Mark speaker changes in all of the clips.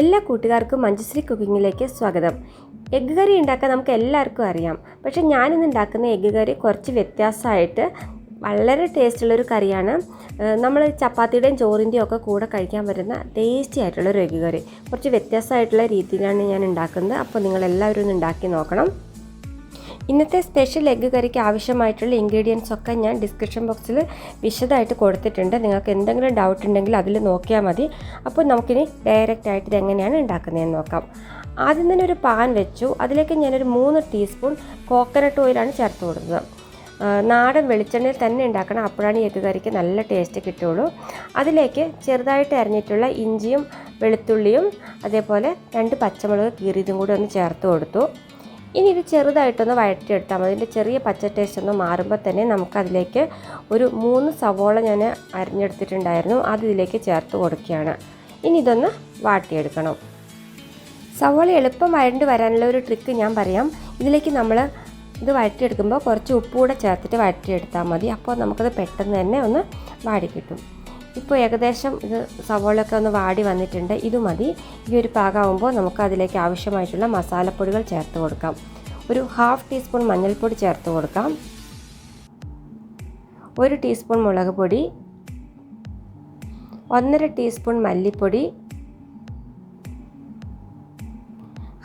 Speaker 1: എല്ലാ കൂട്ടുകാർക്കും മഞ്ജുശ്രീ കുക്കിങ്ങിലേക്ക് സ്വാഗതം. എഗ്ഗ് കറി ഉണ്ടാക്കാൻ നമുക്ക് എല്ലാവർക്കും അറിയാം. പക്ഷേ ഞാനിന്ന് ഉണ്ടാക്കുന്ന എഗ്ഗ് കറി കുറച്ച് വ്യത്യാസമായിട്ട് വളരെ ടേസ്റ്റുള്ളൊരു കറിയാണ്. നമ്മൾ ചപ്പാത്തിയുടെയും ചോറിൻ്റെയും ഒക്കെ കൂടെ കഴിക്കാൻ പറ്റുന്ന ടേസ്റ്റി ആയിട്ടുള്ളൊരു എഗ്ഗ് കറി. കുറച്ച് വ്യത്യാസമായിട്ടുള്ള രീതിയിലാണ് ഞാൻ ഉണ്ടാക്കുന്നത്. അപ്പോൾ നിങ്ങളെല്ലാവരും ഒന്ന് ഉണ്ടാക്കി നോക്കണം. ഇന്നത്തെ സ്പെഷ്യൽ എഗ്ഗ് കറിക്ക് ആവശ്യമായിട്ടുള്ള ഇൻഗ്രീഡിയൻസ് ഒക്കെ ഞാൻ ഡിസ്ക്രിപ്ഷൻ ബോക്സിൽ വിശദമായിട്ട് കൊടുത്തിട്ടുണ്ട്. നിങ്ങൾക്ക് എന്തെങ്കിലും ഡൗട്ട് ഉണ്ടെങ്കിൽ അതിൽ നോക്കിയാൽ മതി. അപ്പോൾ നമുക്കിനി ഡയറക്റ്റായിട്ട് ഇതെങ്ങനെയാണ് ഉണ്ടാക്കുന്നതെന്ന് നോക്കാം. ആദ്യം തന്നെ ഒരു പാൻ വെച്ചു. അതിലേക്ക് ഞാനൊരു 3 ടീസ്പൂൺ കോക്കനട്ട് ഓയിലാണ് ചേർത്ത് കൊടുത്തത്. നാടൻ വെളിച്ചെണ്ണയിൽ തന്നെ ഉണ്ടാക്കണം, അപ്പോഴാണ് ഈ എഗ്ഗ് കറിക്ക് നല്ല ടേസ്റ്റ് കിട്ടുള്ളൂ. അതിലേക്ക് ചെറുതായിട്ട് അരിഞ്ഞിട്ടുള്ള ഇഞ്ചിയും വെളുത്തുള്ളിയും അതേപോലെ 2 പച്ചമുളക് കീറിയതും കൂടി ഒന്ന് ചേർത്ത് കൊടുത്തു. ഇനി ഇത് ചെറുതായിട്ടൊന്ന് വഴറ്റിയെടുത്താൽ മതി. അതിൻ്റെ ചെറിയ പച്ച ടേസ്റ്റ് ഒന്ന് മാറുമ്പോൾ തന്നെ നമുക്കതിലേക്ക് ഒരു 3 സവോള ഞാൻ അരിഞ്ഞെടുത്തിട്ടുണ്ടായിരുന്നു, അത് ഇതിലേക്ക് ചേർത്ത് കൊടുക്കുകയാണ്. ഇനി ഇതൊന്ന് വാട്ടിയെടുക്കണം. സവോള എളുപ്പം വഴണ്ട് വരാനുള്ള ഒരു ട്രിക്ക് ഞാൻ പറയാം. ഇതിലേക്ക് നമ്മൾ ഇത് വഴറ്റിയെടുക്കുമ്പോൾ കുറച്ച് ഉപ്പ് കൂടെ ചേർത്തിട്ട് വഴറ്റിയെടുത്താൽ മതി. അപ്പോൾ നമുക്കത് പെട്ടെന്ന് തന്നെ ഒന്ന് വാടി കിട്ടും. ഇപ്പോൾ ഏകദേശം ഇത് സവോളയൊക്കെ ഒന്ന് വാടി വന്നിട്ടുണ്ട്. ഇത് മതി. ഈ ഒരു പാകമാകുമ്പോൾ നമുക്ക് അതിലേക്ക് ആവശ്യമായിട്ടുള്ള മസാലപ്പൊടികൾ ചേർത്ത് കൊടുക്കാം. ഒരു 1/2 ടീസ്പൂൺ മഞ്ഞൾപ്പൊടി ചേർത്ത് കൊടുക്കാം, 1 ടീസ്പൂൺ മുളക് പൊടി, 1/2 ടീസ്പൂൺ മല്ലിപ്പൊടി,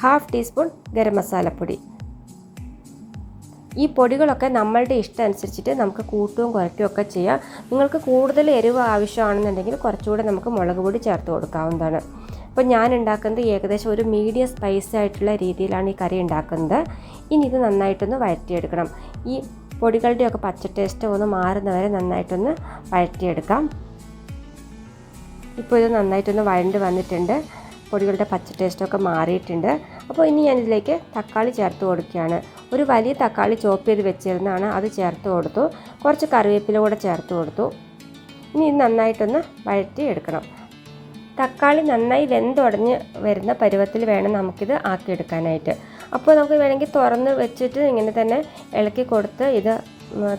Speaker 1: 1/2 ടീസ്പൂൺ ഗരം മസാലപ്പൊടി. ഈ പൊടികളൊക്കെ നമ്മളുടെ ഇഷ്ടം അനുസരിച്ചിട്ട് നമുക്ക് കൂട്ടുകയും കുറയ്ക്കുകയും ഒക്കെ ചെയ്യാം. നിങ്ങൾക്ക് കൂടുതൽ എരിവ് ആവശ്യമാണെന്നുണ്ടെങ്കിൽ കുറച്ചുകൂടെ നമുക്ക് മുളക് പൊടി ചേർത്ത് കൊടുക്കാവുന്നതാണ്. അപ്പോൾ ഞാൻ ഉണ്ടാക്കുന്നത് ഏകദേശം ഒരു മീഡിയം സ്പൈസി ആയിട്ടുള്ള രീതിയിലാണ് ഈ കറി ഉണ്ടാക്കുന്നത്. ഇനി ഇത് നന്നായിട്ടൊന്ന് വഴറ്റിയെടുക്കണം. ഈ പൊടികളുടെയൊക്കെ പച്ച ടേസ്റ്റ് ഒന്ന് മാറുന്നവരെ നന്നായിട്ടൊന്ന് വഴറ്റിയെടുക്കാം. ഇപ്പോൾ ഇത് നന്നായിട്ടൊന്ന് വഴണ്ട് വന്നിട്ടുണ്ട്. പൊടികളുടെ പച്ച ടേസ്റ്റൊക്കെ മാറിയിട്ടുണ്ട്. അപ്പോൾ ഇനി ഞാനിതിലേക്ക് തക്കാളി ചേർത്ത് കൊടുക്കുകയാണ്. ഒരു വലിയ തക്കാളി ചോപ്പ് ചെയ്ത് വെച്ചിരുന്നതാണ്, അത് ചേർത്ത് കൊടുത്തു. കുറച്ച് കറിവേപ്പില കൂടെ ചേർത്ത് കൊടുത്തു. ഇനി ഇത് നന്നായിട്ടൊന്ന് വഴറ്റി എടുക്കണം. തക്കാളി നന്നായി വെന്തുടഞ്ഞ് വരുന്ന പരുവത്തിൽ വേണം നമുക്കിത് ആക്കിയെടുക്കാനായിട്ട്. അപ്പോൾ നമുക്ക് വേണമെങ്കിൽ തുറന്ന് വെച്ചിട്ട് ഇങ്ങനെ തന്നെ ഇളക്കി കൊടുത്ത് ഇത്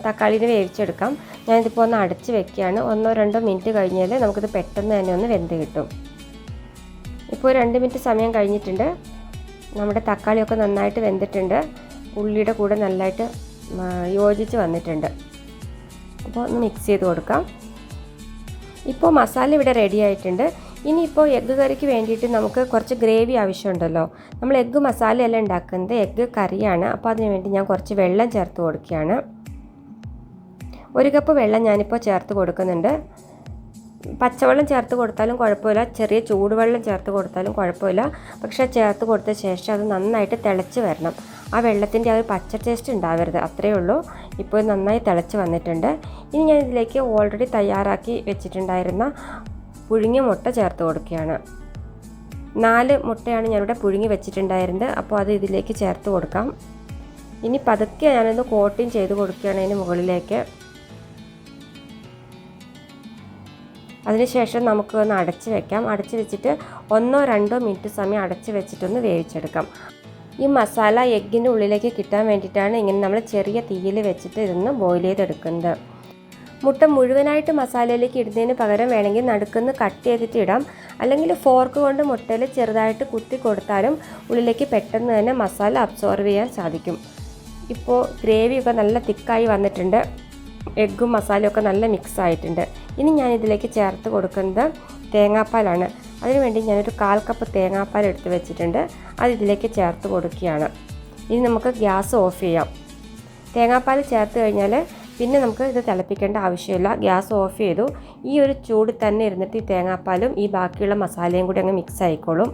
Speaker 1: തക്കാളിനെ വേവിച്ചെടുക്കാം. ഞാനിതിപ്പോൾ ഒന്ന് അടച്ച് വെക്കുകയാണ്. 1-2 മിനിറ്റ് കഴിഞ്ഞാൽ നമുക്കിത് പെട്ടെന്ന് തന്നെ ഒന്ന് വെന്ത് കിട്ടും. ഇപ്പോൾ 2 മിനിറ്റ് സമയം കഴിഞ്ഞിട്ടുണ്ട്. നമ്മുടെ തക്കാളിയൊക്കെ നന്നായിട്ട് വെന്തിട്ടുണ്ട്. ഉള്ളിയുടെ കൂടെ നല്ലതായിട്ട് യോജിച്ച് വന്നിട്ടുണ്ട്. അപ്പോൾ ഒന്ന് മിക്സ് ചെയ്ത് കൊടുക്കാം. ഇപ്പോൾ മസാല ഇവിടെ റെഡി ആയിട്ടുണ്ട്. ഇനിയിപ്പോൾ എഗ്ഗ് കറിക്ക് വേണ്ടിയിട്ട് നമുക്ക് കുറച്ച് ഗ്രേവി ആവശ്യമുണ്ടല്ലോ. നമ്മൾ എഗ്ഗ് മസാലയല്ല ഉണ്ടാക്കുന്നത്, എഗ്ഗ് കറിയാണ്. അപ്പോൾ അതിന് വേണ്ടി ഞാൻ കുറച്ച് വെള്ളം ചേർത്ത് കൊടുക്കുകയാണ്. 1 കപ്പ് വെള്ളം ഞാനിപ്പോൾ ചേർത്ത് കൊടുക്കുന്നുണ്ട്. പച്ചവെള്ളം ചേർത്ത് കൊടുത്താലും കുഴപ്പമില്ല, ചെറിയ ചൂടുവെള്ളം ചേർത്ത് കൊടുത്താലും കുഴപ്പമില്ല. പക്ഷേ ചേർത്ത് കൊടുത്ത ശേഷം അത് നന്നായിട്ട് തിളച്ച് വരണം. ആ വെള്ളത്തിൻ്റെ ആ ഒരു പച്ച ടേസ്റ്റ് ഉണ്ടാവരുത്, അത്രയേ ഉള്ളൂ. ഇപ്പോൾ നന്നായി തിളച്ച് വന്നിട്ടുണ്ട്. ഇനി ഞാൻ ഇതിലേക്ക് ഓൾറെഡി തയ്യാറാക്കി വെച്ചിട്ടുണ്ടായിരുന്ന പുഴുങ്ങിയ മുട്ട ചേർത്ത് കൊടുക്കുകയാണ്. 4 മുട്ടയാണ് ഞാനിവിടെ പുഴുങ്ങി വെച്ചിട്ടുണ്ടായിരുന്നത്. അപ്പോൾ അത് ഇതിലേക്ക് ചേർത്ത് കൊടുക്കാം. ഇനി പതുക്കെ ഞാനൊന്ന് കോട്ടിങ് ചെയ്ത് കൊടുക്കുകയാണ് അതിന് മുകളിലേക്ക്. അതിനുശേഷം നമുക്ക് ഒന്ന് അടച്ച് വെക്കാം. അടച്ച് വെച്ചിട്ട് 1-2 മിനിറ്റ് സമയം അടച്ച് വെച്ചിട്ടൊന്ന് വേവിച്ചെടുക്കാം. ഈ മസാല എഗ്ഗിൻ്റെ ഉള്ളിലേക്ക് കിട്ടാൻ വേണ്ടിയിട്ടാണ് ഇങ്ങനെ നമ്മൾ ചെറിയ തീയിൽ വെച്ചിട്ട് ഇതൊന്ന് ബോയിൽ ചെയ്തെടുക്കുന്നത്. മുട്ട മുഴുവനായിട്ട് മസാലയിലേക്ക് ഇടുന്നതിന് പകരം വേണമെങ്കിൽ നടുക്കുന്ന് കട്ട് ചെയ്തിട്ട് ഇടാം. അല്ലെങ്കിൽ ഫോർക്ക് കൊണ്ട് മുട്ടയിൽ ചെറുതായിട്ട് കുത്തി കൊടുത്താലും ഉള്ളിലേക്ക് പെട്ടെന്ന് തന്നെ മസാല അബ്സോർവ് ചെയ്യാൻ സാധിക്കും. ഇപ്പോൾ ഗ്രേവിയൊക്കെ നല്ല തിക്കായി വന്നിട്ടുണ്ട്. എഗ്ഗും മസാലയൊക്കെ നല്ല മിക്സ് ആയിട്ടുണ്ട്. ഇനി ഞാനിതിലേക്ക് ചേർത്ത് കൊടുക്കുന്നത് തേങ്ങാപ്പാലാണ്. അതിനുവേണ്ടി ഞാനൊരു 1/4 കപ്പ് തേങ്ങാപ്പാൽ എടുത്ത് വെച്ചിട്ടുണ്ട്, അത് ഇതിലേക്ക് ചേർത്ത് കൊടുക്കുകയാണ്. ഇനി നമുക്ക് ഗ്യാസ് ഓഫ് ചെയ്യാം. തേങ്ങാപ്പാൽ ചേർത്ത് കഴിഞ്ഞാൽ പിന്നെ നമുക്ക് ഇത് തിളപ്പിക്കേണ്ട ആവശ്യമില്ല. ഗ്യാസ് ഓഫ് ചെയ്തു. ഈ ഒരു ചൂട് തന്നെ ഇരുന്നിട്ട് ഈ തേങ്ങാപ്പാലും ഈ ബാക്കിയുള്ള മസാലയും കൂടി അങ്ങ് മിക്സ് ആയിക്കോളും.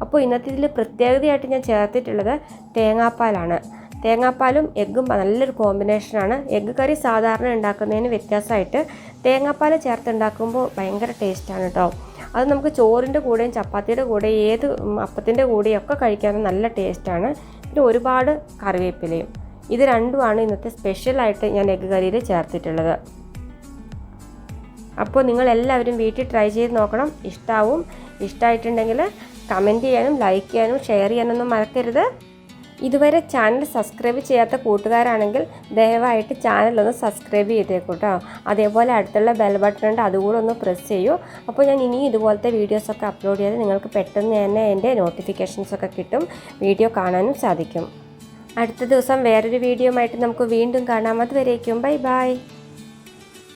Speaker 1: അപ്പോൾ ഇന്നത്തെ ഇതിൽ പ്രത്യേകതയായിട്ട് ഞാൻ ചേർത്തിട്ടുള്ളത് തേങ്ങാപ്പാലാണ്. തേങ്ങാപ്പാലും എഗ്ഗും നല്ലൊരു കോമ്പിനേഷനാണ്. എഗ്ഗ് കറി സാധാരണ ഉണ്ടാക്കുന്നതിന് വ്യത്യാസമായിട്ട് തേങ്ങാപ്പാൽ ചേർത്ത് ഉണ്ടാക്കുമ്പോൾ ഭയങ്കര ടേസ്റ്റാണ് കേട്ടോ. അത് നമുക്ക് ചോറിൻ്റെ കൂടെയും ചപ്പാത്തിയുടെ കൂടെ ഏത് അപ്പത്തിൻ്റെ കൂടെയൊക്കെ കഴിക്കാനും നല്ല ടേസ്റ്റാണ്. പിന്നെ ഒരുപാട് കറിവേപ്പിലയും. ഇത് രണ്ടുമാണ് ഇന്നത്തെ സ്പെഷ്യലായിട്ട് ഞാൻ എഗ്ഗ് കറിയിൽ ചേർത്തിട്ടുള്ളത്. അപ്പോൾ നിങ്ങളെല്ലാവരും വീട്ടിൽ ട്രൈ ചെയ്ത് നോക്കണം. ഇഷ്ടമായിട്ടുണ്ടെങ്കിൽ കമൻറ്റ് ചെയ്യാനും ലൈക്ക് ചെയ്യാനും ഷെയർ ചെയ്യാനൊന്നും മറക്കരുത്. ഇതുവരെ ചാനൽ സബ്സ്ക്രൈബ് ചെയ്യാത്ത കൂട്ടുകാരാണെങ്കിൽ ദയവായിട്ട് ചാനലൊന്ന് സബ്സ്ക്രൈബ് ചെയ്തേക്കൂ കേട്ടോ. അതേപോലെ അടുത്തുള്ള ബെൽ ബട്ടൺ ഉണ്ട്, അതുകൂടെ ഒന്ന് പ്രസ് ചെയ്യൂ. അപ്പോൾ ഞാൻ ഇനിയും ഇതുപോലത്തെ വീഡിയോസൊക്കെ അപ്ലോഡ് ചെയ്ത് നിങ്ങൾക്ക് പെട്ടെന്ന് തന്നെ എൻ്റെ നോട്ടിഫിക്കേഷൻസൊക്കെ കിട്ടും, വീഡിയോ കാണാനും സാധിക്കും. അടുത്ത ദിവസം വേറൊരു വീഡിയോ ആയിട്ട് നമുക്ക് വീണ്ടും കാണാം. അതുവരേക്കും ബൈ ബൈ.